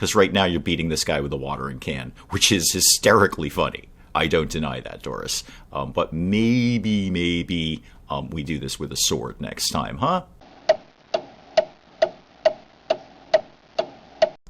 Because right now you're beating this guy with a watering can, which is hysterically funny. I don't deny that, Doris. But maybe we do this with a sword next time, huh?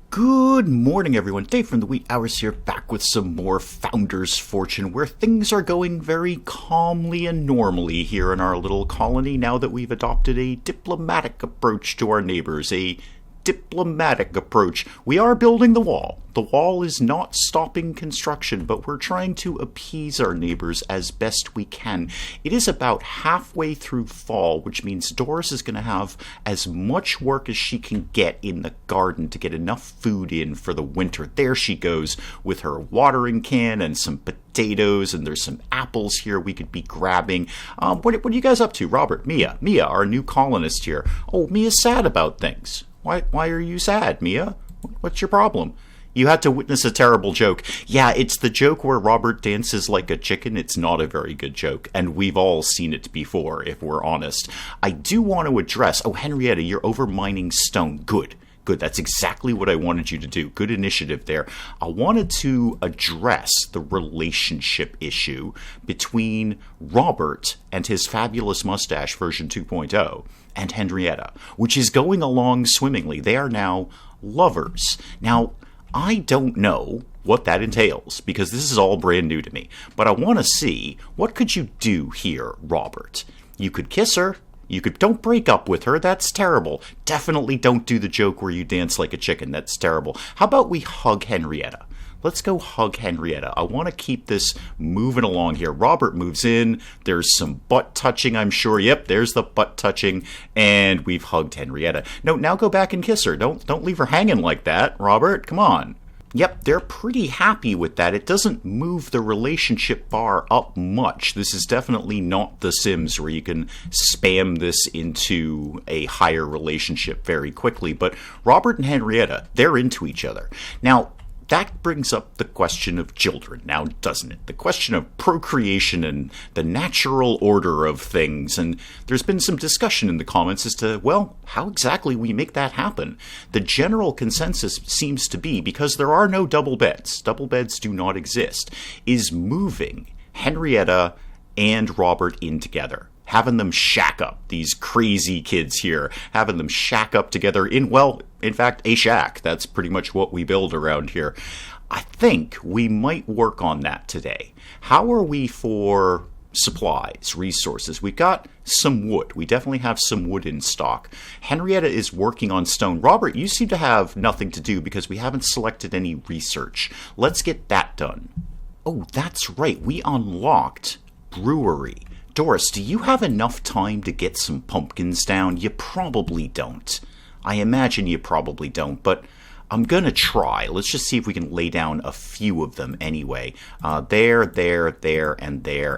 Good morning, everyone. Dave from the Wee Hours here, back with some more Founder's Fortune, where things are going very calmly and normally here in our little colony now that we've adopted a diplomatic approach to our neighbors, a diplomatic approach. We are building the wall. The wall is not stopping construction, but we're trying to appease our neighbors as best we can. It is about halfway through fall, which means Doris is going to have as much work as she can get in the garden to get enough food in for the winter. There she goes with her watering can and some potatoes, and there's some apples here we could be grabbing. What are you guys up to? Robert, Mia, our new colonist here. Oh, Mia's sad about things. Why are you sad, Mia? What's your problem? You had to witness a terrible joke. Yeah, it's the joke where Robert dances like a chicken. It's not a very good joke, and we've all seen it before, if we're honest. I do want to address... Oh, Henrietta, you're over mining stone. Good. That's exactly what I wanted you to do. Good initiative there. I wanted to address the relationship issue between Robert and his fabulous mustache version 2.0 and Henrietta, which is going along swimmingly. They are now lovers. Now, I don't know what that entails, because this is all brand new to me. But I want to see, what could you do here, Robert? You could kiss her. Don't break up with her. That's terrible. Definitely don't do the joke where you dance like a chicken. That's terrible. How about we hug Henrietta? Let's go hug Henrietta. I want to keep this moving along here. Robert moves in. There's some butt touching, I'm sure. Yep, there's the butt touching. And we've hugged Henrietta. No, now go back and kiss her. Don't leave her hanging like that, Robert. Come on. Yep, they're pretty happy with that. It doesn't move the relationship bar up much. This is definitely not The Sims, where you can spam this into a higher relationship very quickly. But Robert and Henrietta, they're into each other. Now, that brings up the question of children now, doesn't it? The question of procreation and the natural order of things. And there's been some discussion in the comments as to, well, how exactly we make that happen. The general consensus seems to be, because there are no double beds do not exist, is moving Henrietta and Robert in together. Having them shack up, these crazy kids here, having them shack up together in fact, a shack. That's pretty much what we build around here. I think we might work on that today. How are we for supplies, resources? We've got some wood. We definitely have some wood in stock. Henrietta is working on stone. Robert, you seem to have nothing to do because we haven't selected any research. Let's get that done. Oh, that's right. We unlocked brewery. Doris, do you have enough time to get some pumpkins down? You probably don't. I imagine you probably don't, but I'm going to try. Let's just see if we can lay down a few of them anyway. There, and there,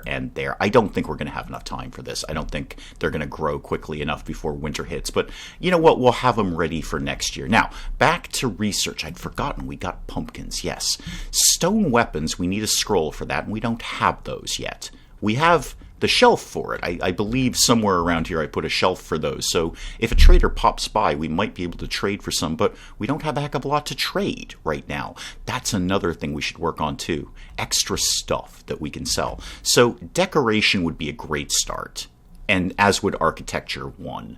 and there. I don't think we're going to have enough time for this. I don't think they're going to grow quickly enough before winter hits. But you know what? We'll have them ready for next year. Now, back to research. I'd forgotten we got pumpkins, yes. Stone weapons, we need a scroll for that, and we don't have those yet. We have the shelf for it. I believe somewhere around here I put a shelf for those. So if a trader pops by, we might be able to trade for some, but we don't have a heck of a lot to trade right now. That's another thing we should work on too. Extra stuff that we can sell. So decoration would be a great start, and as would architecture 1.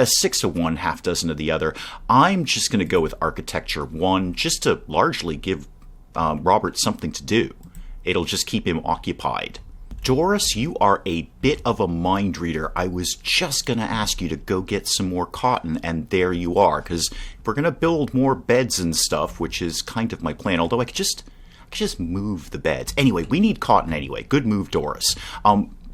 6 of one, half dozen of the other. I'm just going to go with architecture 1 just to largely give Robert something to do. It'll just keep him occupied. Doris, you are a bit of a mind reader. I was just going to ask you to go get some more cotton, and there you are, because we're going to build more beds and stuff, which is kind of my plan, although I could just move the beds. Anyway, we need cotton anyway. Good move, Doris.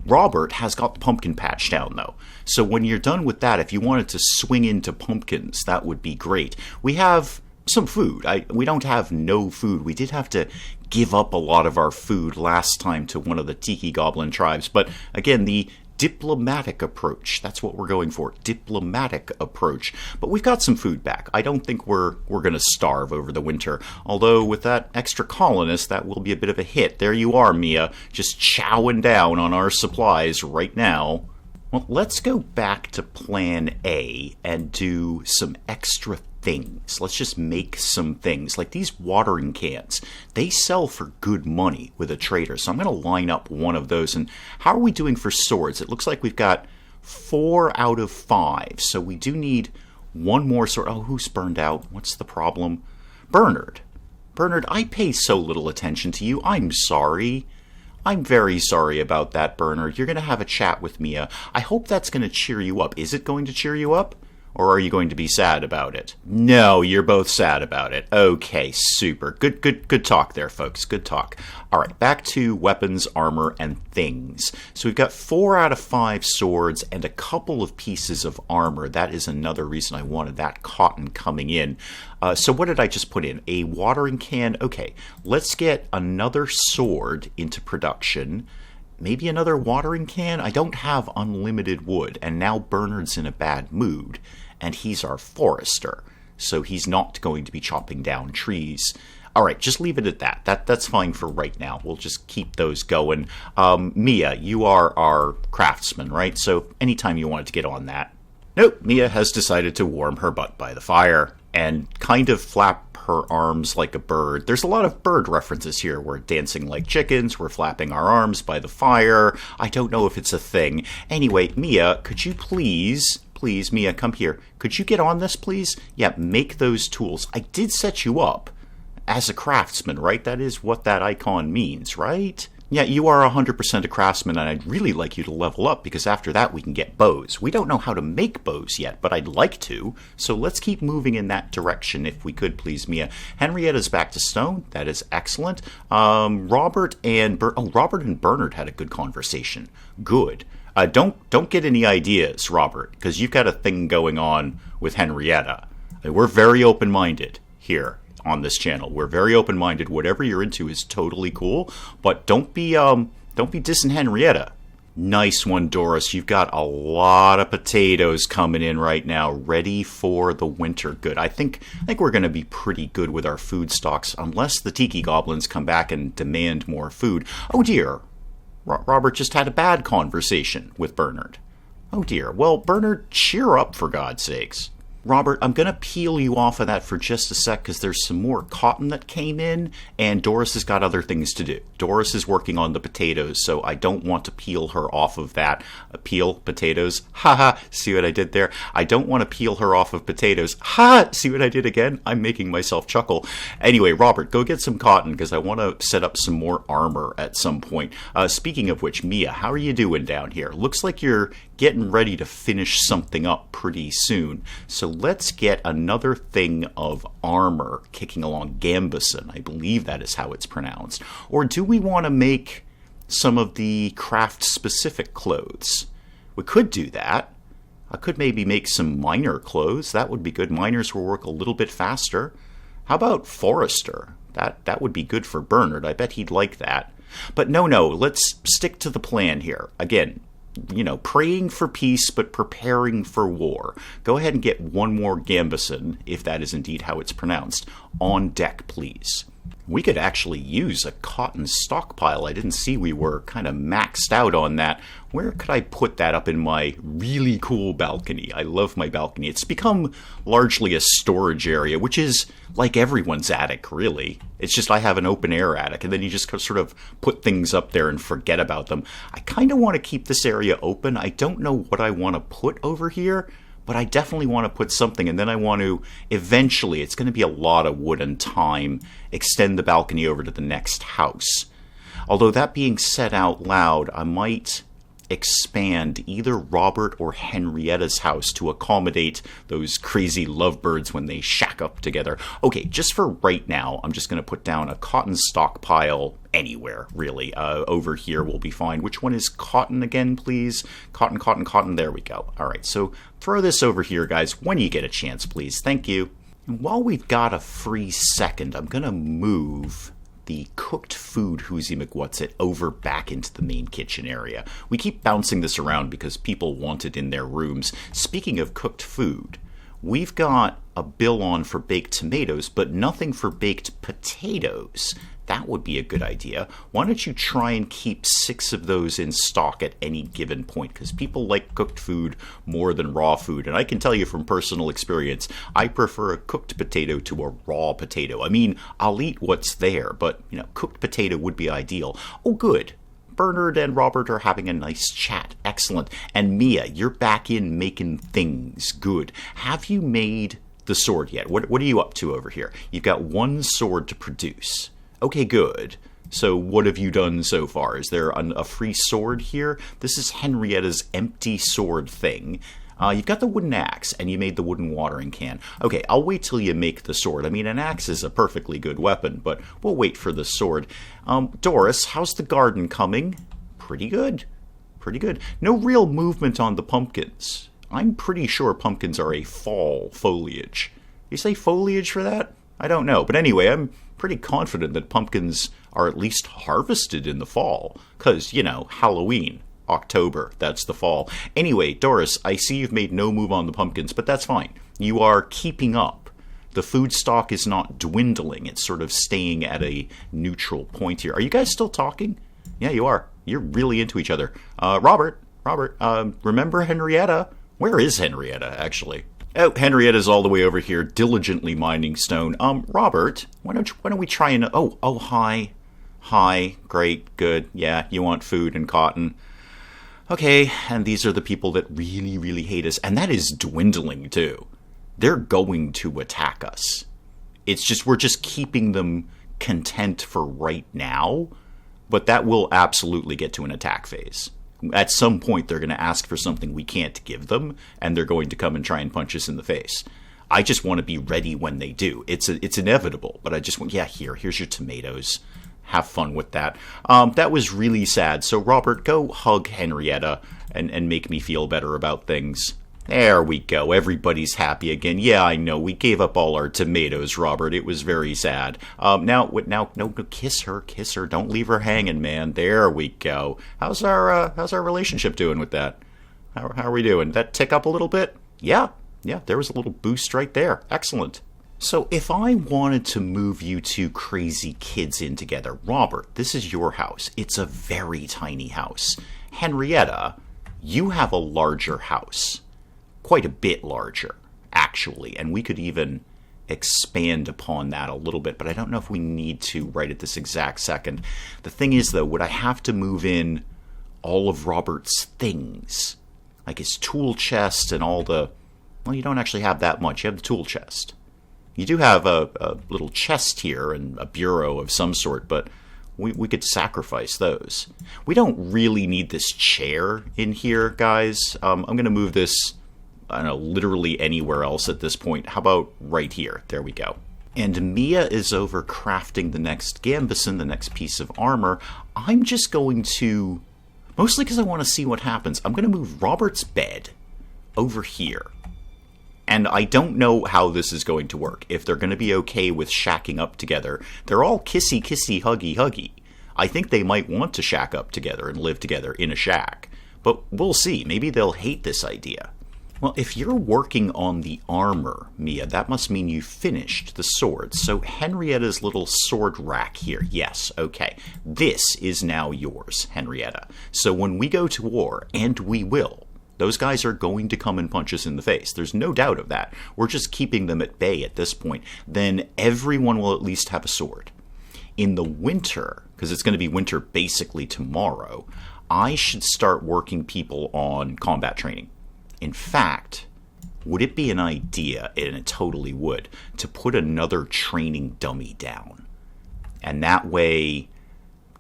Robert has got the pumpkin patch down, though. So when you're done with that, if you wanted to swing into pumpkins, that would be great. We have some food. We don't have no food. We did have to give up a lot of our food last time to one of the Tiki Goblin tribes. But again, the diplomatic approach, that's what we're going for. Diplomatic approach. But we've got some food back. I don't think we're going to starve over the winter. Although with that extra colonist, that will be a bit of a hit. There you are, Mia, just chowing down on our supplies right now. Well, let's go back to plan A and do some extra things. Let's just make some things. Like these watering cans, they sell for good money with a trader. So I'm going to line up one of those. And how are we doing for swords? It looks like we've got 4 out of 5. So we do need one more sword. Oh, who's burned out? What's the problem? Bernard. Bernard, I pay so little attention to you. I'm sorry. I'm very sorry about that, Bernard. You're going to have a chat with Mia. I hope that's going to cheer you up. Is it going to cheer you up? Or are you going to be sad about it? No, you're both sad about it. Okay, super. Good talk there, folks. Good talk. All right, back to weapons, armor, and things. So we've got 4 out of 5 swords and a couple of pieces of armor. That is another reason I wanted that cotton coming in. So what did I just put in? A watering can? Okay, let's get another sword into production. Maybe another watering can? I don't have unlimited wood, and now Bernard's in a bad mood. And he's our forester, so he's not going to be chopping down trees. All right, just leave it at that. That's fine for right now. We'll just keep those going. Mia, you are our craftsman, right? So anytime you wanted to get on that. Nope, Mia has decided to warm her butt by the fire and kind of flap her arms like a bird. There's a lot of bird references here. We're dancing like chickens. We're flapping our arms by the fire. I don't know if it's a thing. Anyway, Mia, could you please, Mia, come here. Could you get on this, please? Yeah, make those tools. I did set you up as a craftsman, right? That is what that icon means, right? Yeah, you are 100% a craftsman, and I'd really like you to level up, because after that we can get bows. We don't know how to make bows yet, but I'd like to, so let's keep moving in that direction if we could, please, Mia. Henrietta's back to stone. That is excellent. Robert and Bernard had a good conversation. Good. Don't get any ideas, Robert, because you've got a thing going on with Henrietta. We're very open-minded here on this channel. We're very open-minded. Whatever you're into is totally cool, but don't be dissing Henrietta. Nice one, Doris. You've got a lot of potatoes coming in right now, ready for the winter. Good. I think we're going to be pretty good with our food stocks, unless the tiki goblins come back and demand more food. Oh dear. Robert just had a bad conversation with Bernard. Oh dear. Well, Bernard, cheer up for God's sakes. Robert, I'm going to peel you off of that for just a sec, because there's some more cotton that came in, and Doris has got other things to do. Doris is working on the potatoes, so I don't want to peel her off of that. Peel potatoes. Haha, see what I did there? I don't want to peel her off of potatoes. Ha! See what I did again? I'm making myself chuckle. Anyway, Robert, go get some cotton, because I want to set up some more armor at some point. Speaking of which, Mia, how are you doing down here? Looks like you're getting ready to finish something up pretty soon. So let's get another thing of armor kicking along. Gambeson, I believe that is how it's pronounced. Or do we want to make some of the craft-specific clothes? We could do that. I could maybe make some miner clothes. That would be good. Miners will work a little bit faster. How about forester? That would be good for Bernard. I bet he'd like that. But no, let's stick to the plan here. Again, praying for peace, but preparing for war. Go ahead and get one more Gambeson, if that is indeed how it's pronounced, on deck, please. We could actually use a cotton stockpile. I didn't see we were kind of maxed out on that. Where could I put that up in my really cool balcony? I love my balcony. It's become largely a storage area, which is like everyone's attic, really. It's just I have an open-air attic, and then you just sort of put things up there and forget about them. I kind of want to keep this area open. I don't know what I want to put over here, but I definitely want to put something, and then I want to, eventually, it's going to be a lot of wood and time, extend the balcony over to the next house. Although that being said out loud, I might expand either Robert or Henrietta's house to accommodate those crazy lovebirds when they shack up together. Okay, just for right now, I'm just going to put down a cotton stockpile anywhere, really. Over here will be fine. Which one is cotton again, please? Cotton, cotton, cotton. There we go. All right, so throw this over here, guys, when you get a chance, please. Thank you. And while we've got a free second, I'm going to move the cooked food Whoozy McWhatsit over back into the main kitchen area. We keep bouncing this around because people want it in their rooms. Speaking of cooked food, we've got a bill on for baked tomatoes, but nothing for baked potatoes. That would be a good idea. Why don't you try and keep 6 of those in stock at any given point? Because people like cooked food more than raw food. And I can tell you from personal experience, I prefer a cooked potato to a raw potato. I mean, I'll eat what's there, but, cooked potato would be ideal. Oh, good. Bernard and Robert are having a nice chat. Excellent. And Mia, you're back in making things. Good. Have you made the sword yet? What are you up to over here? You've got 1 sword to produce. Okay, good. So what have you done so far? Is there a free sword here? This is Henrietta's empty sword thing. You've got the wooden axe, and you made the wooden watering can. Okay, I'll wait till you make the sword. I mean, an axe is a perfectly good weapon, but we'll wait for the sword. Doris, how's the garden coming? Pretty good. Pretty good. No real movement on the pumpkins. I'm pretty sure pumpkins are a fall foliage. You say foliage for that? I don't know. But anyway, I'm pretty confident that pumpkins are at least harvested in the fall. Because, Halloween, October, that's the fall. Anyway, Doris, I see you've made no move on the pumpkins, but that's fine. You are keeping up. The food stock is not dwindling. It's sort of staying at a neutral point here. Are you guys still talking? Yeah, you are. You're really into each other. Robert, remember Henrietta? Where is Henrietta, actually? Oh, Henrietta's all the way over here, diligently mining stone. Robert, why don't we try and... Oh, hi. Hi, great, good. Yeah, you want food and cotton. Okay, and these are the people that really, really hate us. And that is dwindling, too. They're going to attack us. It's just, we're just keeping them content for right now. But that will absolutely get to an attack phase. At some point, they're going to ask for something we can't give them, and they're going to come and try and punch us in the face. I just want to be ready when they do. It's inevitable, but I just want, here's your tomatoes. Have fun with that. That was really sad. So, Robert, go hug Henrietta and make me feel better about things. There we go. Everybody's happy again. Yeah, I know. We gave up all our tomatoes, Robert. It was very sad. Now, kiss her. Don't leave her hanging, man. There we go. How's our relationship doing with that? How are we doing? That tick up a little bit? Yeah. There was a little boost right there. Excellent. So if I wanted to move you two crazy kids in together, Robert, this is your house. It's a very tiny house. Henrietta, you have a larger house. Quite a bit larger, actually, and we could even expand upon that a little bit, but I don't know if we need to right at this exact second. The thing is, though, would I have to move in all of Robert's things? Like his tool chest and all the... Well, you don't actually have that much. You have the tool chest. You do have a little chest here and a bureau of some sort, but we could sacrifice those. We don't really need this chair in here, guys. I'm going to move this... I don't know, literally anywhere else at this point. How about right here? There we go. And Mia is over crafting the next gambeson, the next piece of armor. I'm just going to, mostly because I want to see what happens, I'm going to move Robert's bed over here. And I don't know how this is going to work. If they're going to be okay with shacking up together. They're all kissy, kissy, huggy, huggy. I think they might want to shack up together and live together in a shack. But we'll see. Maybe they'll hate this idea. Well, if you're working on the armor, Mia, that must mean you finished the sword. So Henrietta's little sword rack here. Yes, okay. This is now yours, Henrietta. So when we go to war, and we will, those guys are going to come and punch us in the face. There's no doubt of that. We're just keeping them at bay at this point. Then everyone will at least have a sword. In the winter, because it's going to be winter basically tomorrow, I should start working people on combat training. In fact, would it be an idea, and it totally would, to put another training dummy down? And that way,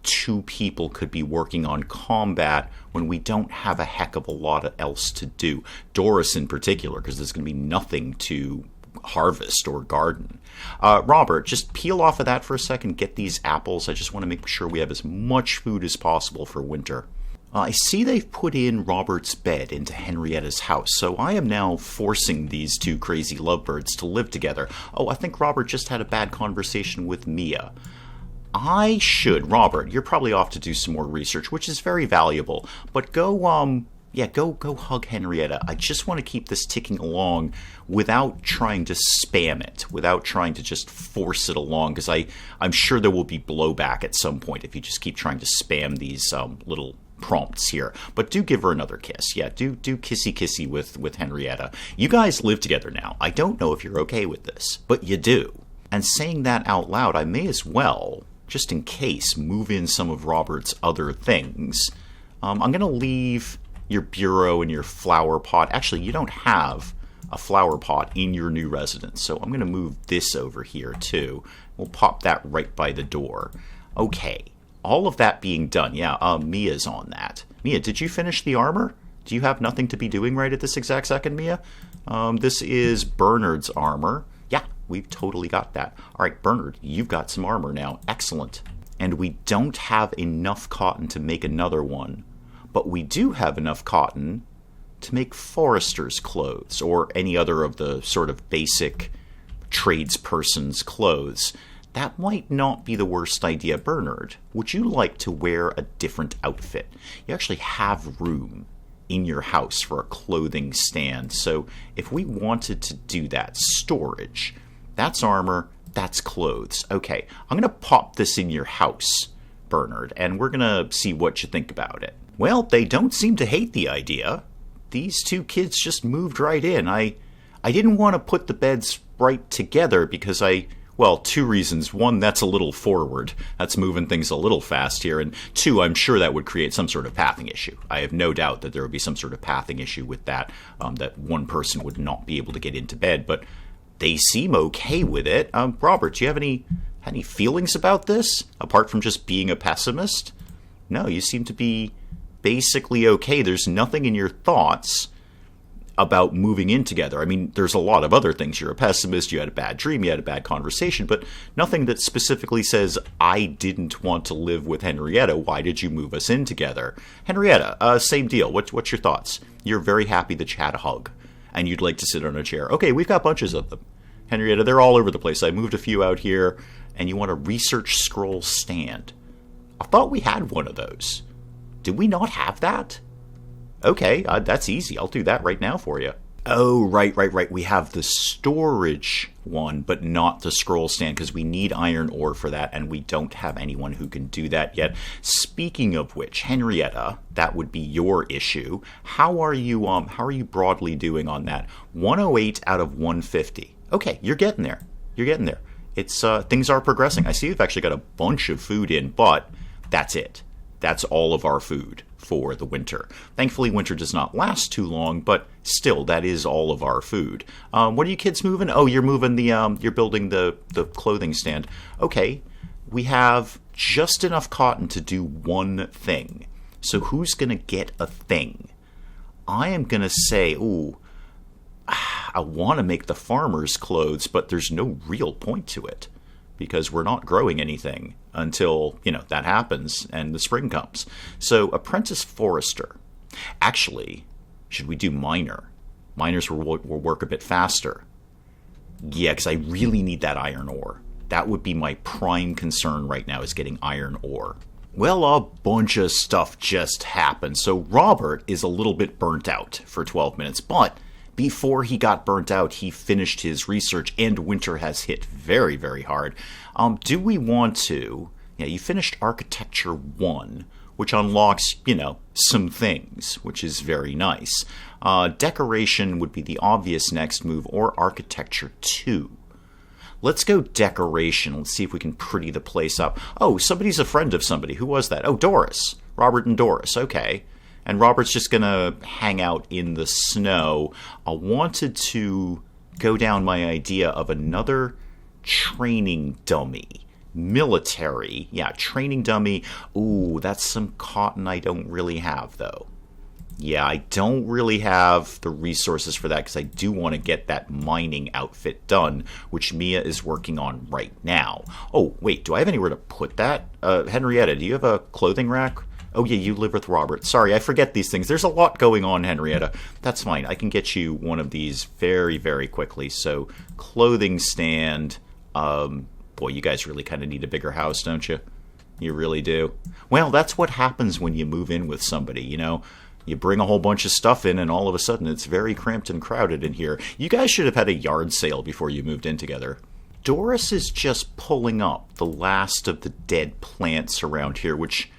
2 people could be working on combat when we don't have a heck of a lot else to do. Doris in particular, because there's going to be nothing to harvest or garden. Robert, just peel off of that for a second, get these apples. I just want to make sure we have as much food as possible for winter. I see they've put in Robert's bed into Henrietta's house, so I am now forcing these 2 crazy lovebirds to live together. Oh, I think Robert just had a bad conversation with Mia. Robert, you're probably off to do some more research, which is very valuable, but go Yeah, go hug Henrietta. I just want to keep this ticking along without trying to spam it, without trying to just force it along, because I'm sure there will be blowback at some point if you just keep trying to spam these little prompts here. But do give her another kiss. Yeah, do kissy kissy with Henrietta. You guys live together now. I don't know if you're okay with this, but you do. And saying that out loud, I may as well, just in case, move in some of Robert's other things. I'm going to leave your bureau and your flower pot. Actually, you don't have a flower pot in your new residence, so I'm going to move this over here too. We'll pop that right by the door. Okay, all of that being done, yeah, Mia's on that. Mia, did you finish the armor? Do you have nothing to be doing right at this exact second, Mia? This is Bernard's armor. Yeah, we've totally got that. All right, Bernard, you've got some armor now. Excellent. And we don't have enough cotton to make another one. But we do have enough cotton to make forester's clothes, or any other of the sort of basic tradesperson's clothes. That might not be the worst idea, Bernard. Would you like to wear a different outfit? You actually have room in your house for a clothing stand, so if we wanted to do that, storage, that's armor, that's clothes. Okay, I'm going to pop this in your house, Bernard, and we're going to see what you think about it. Well, they don't seem to hate the idea. These two kids just moved right in. I didn't want to put the beds right together because well, two reasons. One, that's a little forward. That's moving things a little fast here. And two, I'm sure that would create some sort of pathing issue. I have no doubt that there would be some sort of pathing issue with that, that one person would not be able to get into bed. But they seem okay with it. Robert, do you have any feelings about this, apart from just being a pessimist? No, you seem to be basically okay. There's nothing in your thoughts about moving in together. I mean, there's a lot of other things. You're a pessimist, you had a bad dream, you had a bad conversation, but nothing that specifically says, I didn't want to live with Henrietta. Why did you move us in together? Henrietta, same deal. What's your thoughts? You're very happy that you had a hug, and you'd like to sit on a chair. Okay, we've got bunches of them. Henrietta, they're all over the place. I moved a few out here, and you want a research scroll stand. I thought we had one of those. Did we not have that? Okay, that's easy. I'll do that right now for you. Oh, right. We have the storage one, but not the scroll stand, because we need iron ore for that, and we don't have anyone who can do that yet. Speaking of which, Henrietta, that would be your issue. How are you broadly doing on that? 108 out of 150. Okay, you're getting there. It's things are progressing. I see you've actually got a bunch of food in, but that's it. That's all of our food for the winter. Thankfully, winter does not last too long, but still, that is all of our food. What are you kids moving? Oh, you're moving you're building the clothing stand. Okay, we have just enough cotton to do one thing. So who's going to get a thing? I am going to say, I want to make the farmer's clothes, but there's no real point to it, because we're not growing anything until, that happens and the spring comes. So apprentice forester. Actually, should we do miner? Miners will work a bit faster. Yeah, because I really need that iron ore. That would be my prime concern right now, is getting iron ore. Well, a bunch of stuff just happened. So Robert is a little bit burnt out for 12 minutes, but before he got burnt out, he finished his research, and winter has hit very, very hard. Do we want to... Yeah, you finished Architecture 1, which unlocks, some things, which is very nice. Decoration would be the obvious next move, or Architecture 2. Let's go Decoration. Let's see if we can pretty the place up. Oh, somebody's a friend of somebody. Who was that? Oh, Doris. Robert and Doris. Okay. And Robert's just going to hang out in the snow. I wanted to go down my idea of another training dummy. Military. Yeah, training dummy. Ooh, that's some cotton I don't really have, though. Yeah, I don't really have the resources for that, because I do want to get that mining outfit done, which Mia is working on right now. Oh, wait, do I have anywhere to put that? Henrietta, do you have a clothing rack? Oh, yeah, you live with Robert. Sorry, I forget these things. There's a lot going on, Henrietta. That's fine. I can get you one of these very, very quickly. So, clothing stand. Boy, you guys really kind of need a bigger house, don't you? You really do. Well, that's what happens when you move in with somebody, You bring a whole bunch of stuff in, and all of a sudden it's very cramped and crowded in here. You guys should have had a yard sale before you moved in together. Doris is just pulling up the last of the dead plants around here, which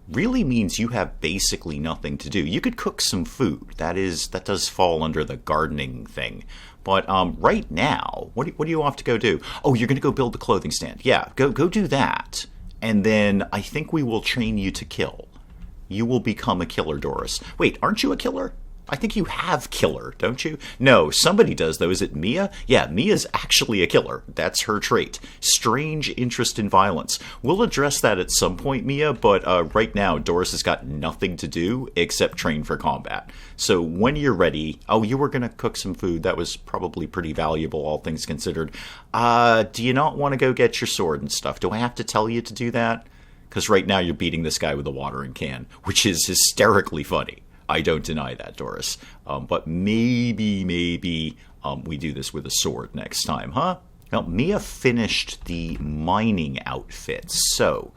really means you have basically nothing to do. You could cook some food. That does fall under the gardening thing. But right now, what do you have to go do? Oh, you're going to go build the clothing stand. Yeah, go do that. And then I think we will train you to kill. You will become a killer, Doris. Wait, aren't you a killer? I think you have killer, don't you? No, somebody does, though. Is it Mia? Yeah, Mia's actually a killer. That's her trait. Strange interest in violence. We'll address that at some point, Mia, but right now, Doris has got nothing to do except train for combat. So when you're ready... Oh, you were going to cook some food. That was probably pretty valuable, all things considered. Do you not want to go get your sword and stuff? Do I have to tell you to do that? Because right now you're beating this guy with a watering can, which is hysterically funny. I don't deny that, Doris. But maybe we do this with a sword next time, huh? Now, Mia finished the mining outfit, so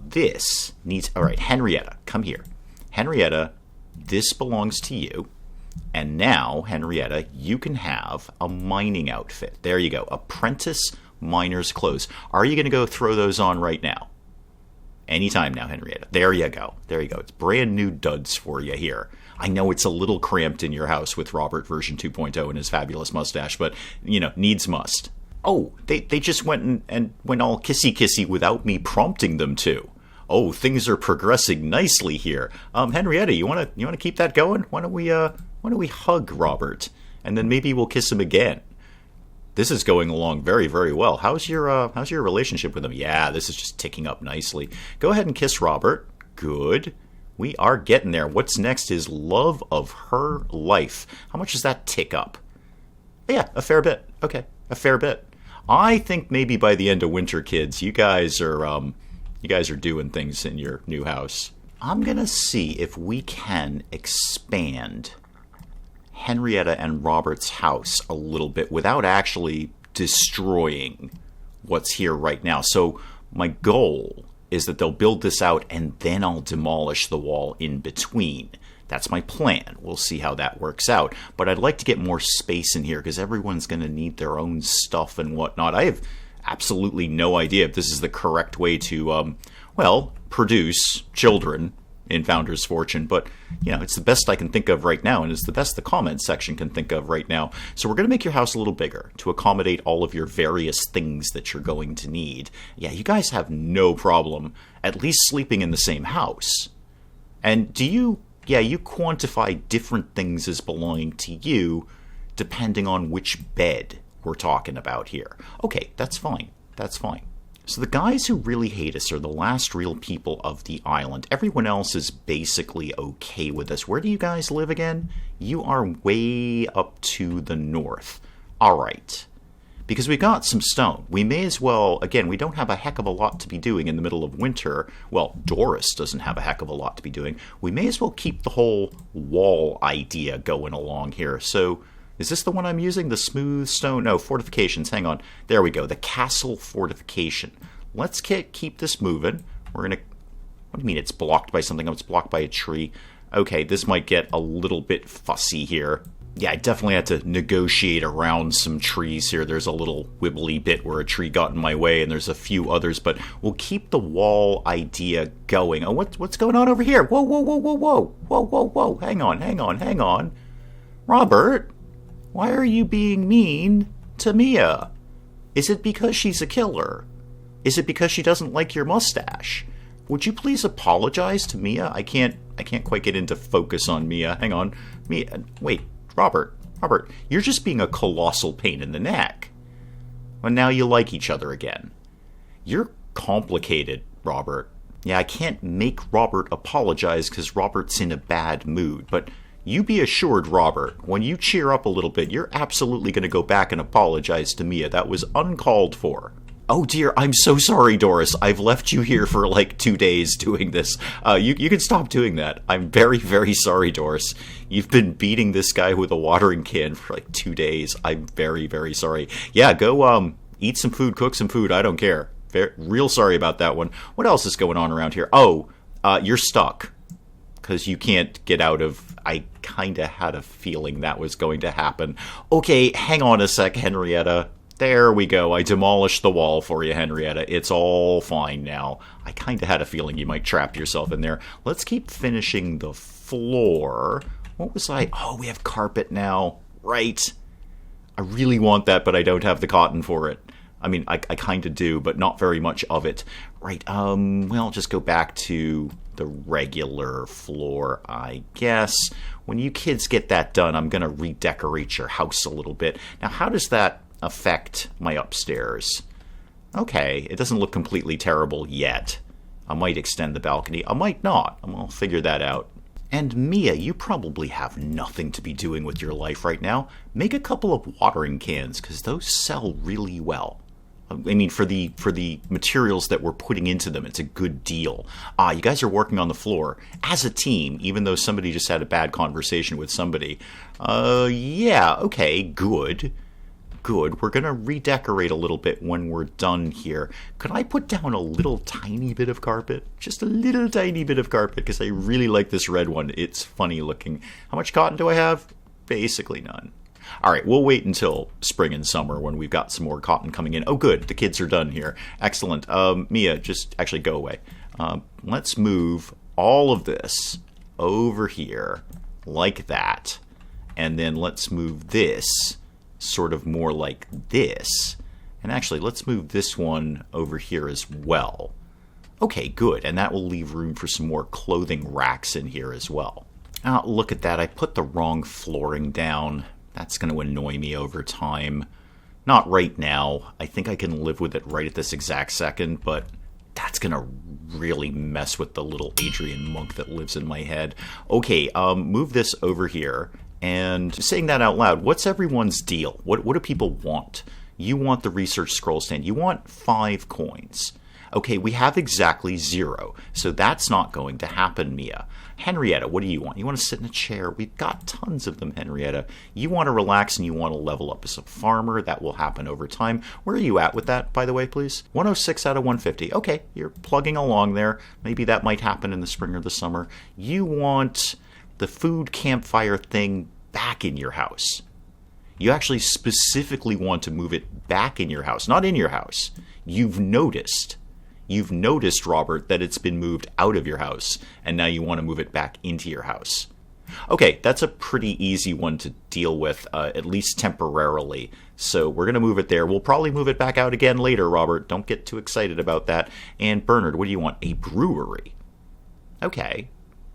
this needs... All right, Henrietta, come here. Henrietta, this belongs to you. And now, Henrietta, you can have a mining outfit. There you go, apprentice miner's clothes. Are you going to go throw those on right now? Anytime now, Henrietta. There you go. There you go. It's brand new duds for you here. I know it's a little cramped in your house with Robert version 2.0 and his fabulous mustache, but, needs must. Oh, they just went and went all kissy-kissy without me prompting them to. Oh, things are progressing nicely here. Henrietta, you want to keep that going? Why don't we hug Robert, and then maybe we'll kiss him again. This is going along very, very well. How's your relationship with him? Yeah, this is just ticking up nicely. Go ahead and kiss Robert. Good. We are getting there. What's next is love of her life. How much does that tick up? Yeah, a fair bit. Okay, a fair bit. I think maybe by the end of winter, kids, you guys are doing things in your new house. I'm gonna see if we can expand Henrietta and Robert's house a little bit without actually destroying what's here right now. So my goal is that they'll build this out and then I'll demolish the wall in between. That's my plan. We'll see how that works out. But I'd like to get more space in here because everyone's going to need their own stuff and whatnot. I have absolutely no idea if this is the correct way to, produce children in Founder's Fortune, but it's the best I can think of right now, and it's the best the comment section can think of right now. So we're going to make your house a little bigger to accommodate all of your various things that you're going to need. Yeah, you guys have no problem at least sleeping in the same house. And you quantify different things as belonging to you depending on which bed we're talking about here. Okay, that's fine. That's fine. So the guys who really hate us are the last real people of the island. Everyone else is basically okay with us. Where do you guys live again? You are way up to the north. All right. Because we got some stone. We may as well, again, we don't have a heck of a lot to be doing in the middle of winter. Well, Doris doesn't have a heck of a lot to be doing. We may as well keep the whole wall idea going along here. So... is this the one I'm using? The smooth stone? No, fortifications. Hang on. There we go. The castle fortification. Let's keep this moving. We're going to... what do you mean it's blocked by something? Oh, it's blocked by a tree. Okay, this might get a little bit fussy here. Yeah, I definitely had to negotiate around some trees here. There's a little wibbly bit where a tree got in my way, and there's a few others, but we'll keep the wall idea going. Oh, what's going on over here? Whoa, whoa, whoa, whoa, whoa. Whoa, whoa, whoa. Hang on. Robert? Why are you being mean to Mia? Is it because she's a killer? Is it because she doesn't like your mustache? Would you please apologize to Mia? I can't quite get into focus on Mia. Hang on. Mia, wait, Robert, you're just being a colossal pain in the neck. Well, now you like each other again. You're complicated, Robert. Yeah, I can't make Robert apologize because Robert's in a bad mood, but... you be assured, Robert, when you cheer up a little bit, you're absolutely going to go back and apologize to Mia. That was uncalled for. Oh dear, I'm so sorry, Doris. I've left you here for like 2 days doing this. You can stop doing that. I'm very, very sorry, Doris. You've been beating this guy with a watering can for like 2 days. I'm very, very sorry. Yeah, go eat some food, cook some food. I don't care. Real sorry about that one. What else is going on around here? Oh, you're stuck. because you can't get out of... I kind of had a feeling that was going to happen. Okay, hang on a sec, Henrietta. There we go. I demolished the wall for you, Henrietta. It's all fine now. I kind of had a feeling you might trap yourself in there. Let's keep finishing the floor. What was I... Oh, we have carpet now. Right. I really want that, but I don't have the cotton for it. I mean, I kind of do, but not very much of it. Right, well, just go back to the regular floor, I guess. When you kids get that done, I'm going to redecorate your house a little bit. Now, how does that affect my upstairs? Okay, it doesn't look completely terrible yet. I might extend the balcony. I might not. I'll figure that out. And Mia, you probably have nothing to be doing with your life right now. Make a couple of watering cans, because those sell really well. I mean, for the materials that we're putting into them, it's a good deal. You guys are working on the floor as a team, even though somebody just had a bad conversation with somebody. Yeah, okay, good. Good. We're going to redecorate a little bit when we're done here. Could I put down a little tiny bit of carpet? Just a little tiny bit of carpet, because I really like this red one. It's funny looking. How much cotton do I have? Basically none. All right, we'll wait until spring and summer when we've got some more cotton coming in. Oh, good. The kids are done here. Excellent. Mia, just actually go away. Let's move all of this over here like that. And then let's move this sort of more like this. And actually, let's move this one over here as well. Okay, good. And that will leave room for some more clothing racks in here as well. Look at that. I put the wrong flooring down. That's going to annoy me over time. Not right now. I think I can live with it right at this exact second, but that's going to really mess with the little Adrian monk that lives in my head. Okay, move this over here. And saying that out loud, what's everyone's deal? What do people want? You want the research scroll stand. You want 5 coins. Okay, we have exactly 0, so that's not going to happen, Mia. Henrietta, what do you want? You want to sit in a chair? We've got tons of them, Henrietta. You want to relax and you want to level up as a farmer. That will happen over time. Where are you at with that, by the way, please? 106 out of 150. Okay, you're plugging along there. Maybe that might happen in the spring or the summer. You want the food campfire thing back in your house. You actually specifically want to move it back in your house, not in your house. You've noticed, Robert, that it's been moved out of your house, and now you want to move it back into your house. Okay, that's a pretty easy one to deal with, at least temporarily. So we're going to move it there. We'll probably move it back out again later, Robert. Don't get too excited about that. And Bernard, what do you want? A brewery. Okay.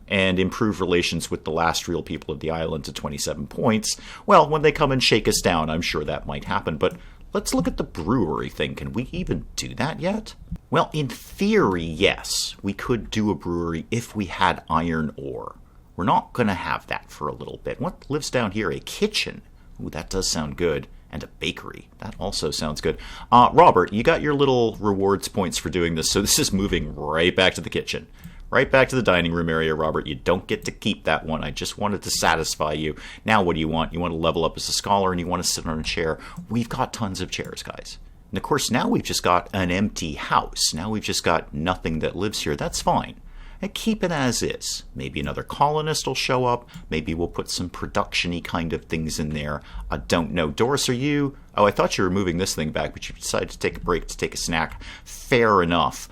And improve relations with the last real people of the island to 27 points. Well, when they come and shake us down, I'm sure that might happen, but let's look at the brewery thing. Can we even do that yet? Well, in theory, yes. We could do a brewery if we had iron ore. We're not going to have that for a little bit. What lives down here? A kitchen. Ooh, that does sound good. And a bakery. That also sounds good. Robert, you got your little rewards points for doing this, so this is moving right back to the kitchen. Right back to the dining room area, Robert. You don't get to keep that one. I just wanted to satisfy you. Now what do you want? You want to level up as a scholar and you want to sit on a chair. We've got tons of chairs, guys. And of course, now we've just got an empty house. Now we've just got nothing that lives here. That's fine. And keep it as is. Maybe another colonist will show up. Maybe we'll put some production-y kind of things in there. I don't know. Doris, are you... Oh, I thought you were moving this thing back, but you decided to take a break to take a snack. Fair enough.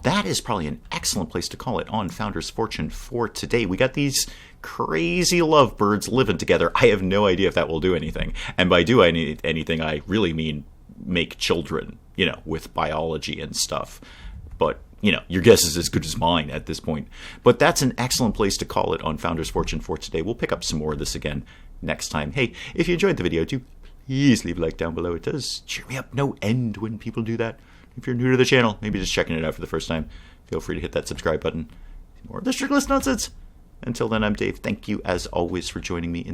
That is probably an excellent place to call it on Founder's Fortune for today. We got these crazy lovebirds living together. I have no idea if that will do anything. And by do anything, I really mean make children, with biology and stuff. But your guess is as good as mine at this point. But that's an excellent place to call it on Founder's Fortune for today. We'll pick up some more of this again next time. Hey, if you enjoyed the video, do please leave a like down below. It does cheer me up no end when people do that. If you're new to the channel, maybe just checking it out for the first time, feel free to hit that subscribe button. More of the Strict List nonsense. Until then, I'm Dave. Thank you, as always, for joining me in